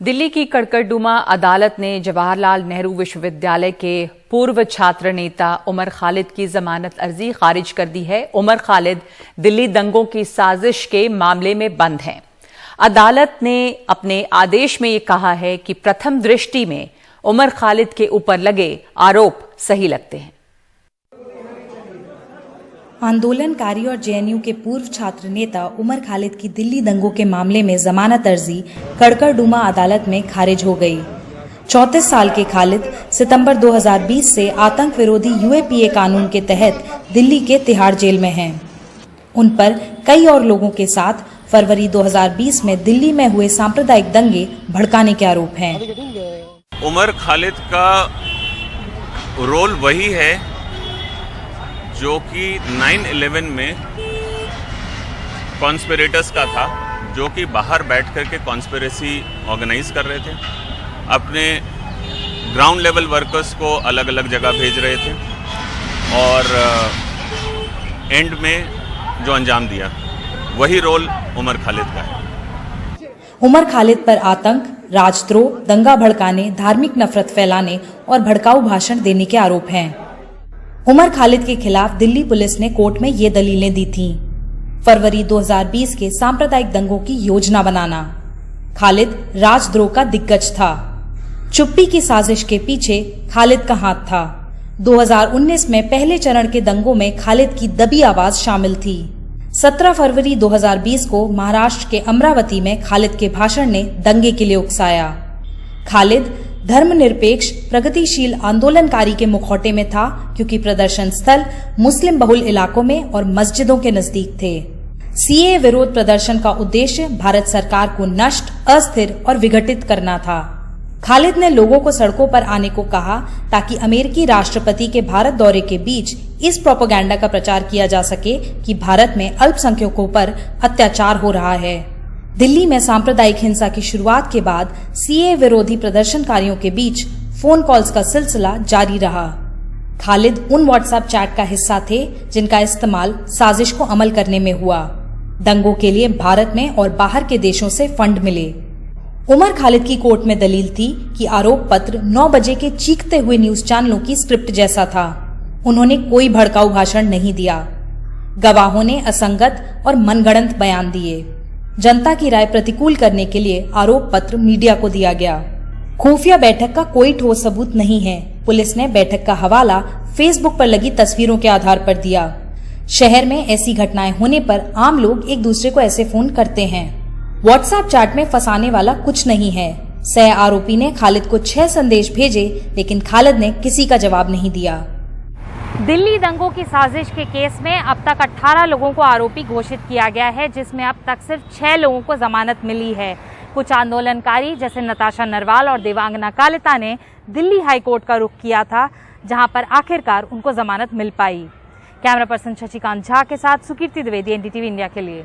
दिल्ली की कड़कड़डुमा अदालत ने जवाहरलाल नेहरू विश्वविद्यालय के पूर्व छात्र नेता उमर खालिद की जमानत अर्जी खारिज कर दी है। उमर खालिद दिल्ली दंगों की साजिश के मामले में बंद हैं। अदालत ने अपने आदेश में ये कहा है कि प्रथम दृष्टि में उमर खालिद के ऊपर लगे आरोप सही लगते हैं। आंदोलनकारी और जेएनयू के पूर्व छात्र नेता उमर खालिद की दिल्ली दंगों के मामले में जमानत अर्जी कड़कड़डुमा अदालत में खारिज हो गई। 34 साल के खालिद सितंबर 2020 से आतंक विरोधी यूएपीए कानून के तहत दिल्ली के तिहाड़ जेल में हैं। उन पर कई और लोगों के साथ फरवरी 2020 में दिल्ली में हुए सांप्रदायिक दंगे भड़काने के आरोप हैं। उमर खालिद का रोल वही है जो कि 9/11 में कॉन्स्पिरेटर्स का था, जो कि बाहर बैठ कर के कॉन्स्पिरेसी ऑर्गेनाइज कर रहे थे, अपने ग्राउंड लेवल वर्कर्स को अलग अलग जगह भेज रहे थे और एंड में जो अंजाम दिया वही रोल उमर खालिद का है। उमर खालिद पर आतंक, राजद्रोह, दंगा भड़काने, धार्मिक नफरत फैलाने और भड़काऊ भाषण देने के आरोप हैं। उमर खालिद के खिलाफ दिल्ली पुलिस ने कोर्ट में ये दलीलें दी थीं। फरवरी 2020 के सांप्रदायिक दंगों की योजना बनाना। खालिद राजद्रोह का दिग्गज था। चुप्पी की साजिश के पीछे खालिद का हाथ था। 2019 में पहले चरण के दंगों में खालिद की दबी आवाज शामिल थी। 17 फरवरी 2020 को महाराष्ट्र के अमरावती में खालिद के भाषण ने दंगे के लिए उकसाया। खालिद धर्मनिरपेक्ष प्रगतिशील आंदोलनकारी के मुखौटे में था, क्योंकि प्रदर्शन स्थल मुस्लिम बहुल इलाकों में और मस्जिदों के नजदीक थे। सीए विरोध प्रदर्शन का उद्देश्य भारत सरकार को नष्ट, अस्थिर और विघटित करना था। खालिद ने लोगों को सड़कों पर आने को कहा ताकि अमेरिकी राष्ट्रपति के भारत दौरे के बीच इस प्रोपेगेंडा का प्रचार किया जा सके कि भारत में अल्पसंख्यकों पर अत्याचार हो रहा है। दिल्ली में सांप्रदायिक हिंसा की शुरुआत के बाद सीए विरोधी प्रदर्शनकारियों के बीच फोन कॉल्स का सिलसिला जारी रहा। खालिद उन व्हाट्सएप चैट का हिस्सा थे जिनका इस्तेमाल साजिश को अमल करने में हुआ। दंगों के लिए भारत में और बाहर के देशों से फंड मिले। उमर खालिद की कोर्ट में दलील थी कि आरोप पत्र 9 बजे के चीखते हुए न्यूज चैनलों की स्क्रिप्ट जैसा था। उन्होंने कोई भड़काऊ भाषण नहीं दिया। गवाहों ने असंगत और मनगढ़ंत बयान दिए। जनता की राय प्रतिकूल करने के लिए आरोप पत्र मीडिया को दिया गया। खुफिया बैठक का कोई ठोस सबूत नहीं है। पुलिस ने बैठक का हवाला फेसबुक पर लगी तस्वीरों के आधार पर दिया। शहर में ऐसी घटनाएं होने पर आम लोग एक दूसरे को ऐसे फोन करते हैं। व्हाट्सएप चैट में फंसाने वाला कुछ नहीं है। सह आरोपी ने खालिद को 6 संदेश भेजे, लेकिन खालिद ने किसी का जवाब नहीं दिया। दिल्ली दंगों की साजिश के केस में अब तक 18 लोगों को आरोपी घोषित किया गया है, जिसमें अब तक सिर्फ 6 लोगों को जमानत मिली है। कुछ आंदोलनकारी जैसे नताशा नरवाल और देवांगना कालिता ने दिल्ली हाई कोर्ट का रुख किया था, जहां पर आखिरकार उनको जमानत मिल पाई। कैमरा पर्सन शशिकांत झा के साथ सुकीर्ति द्विवेदी, एनडीटीवी इंडिया के लिए।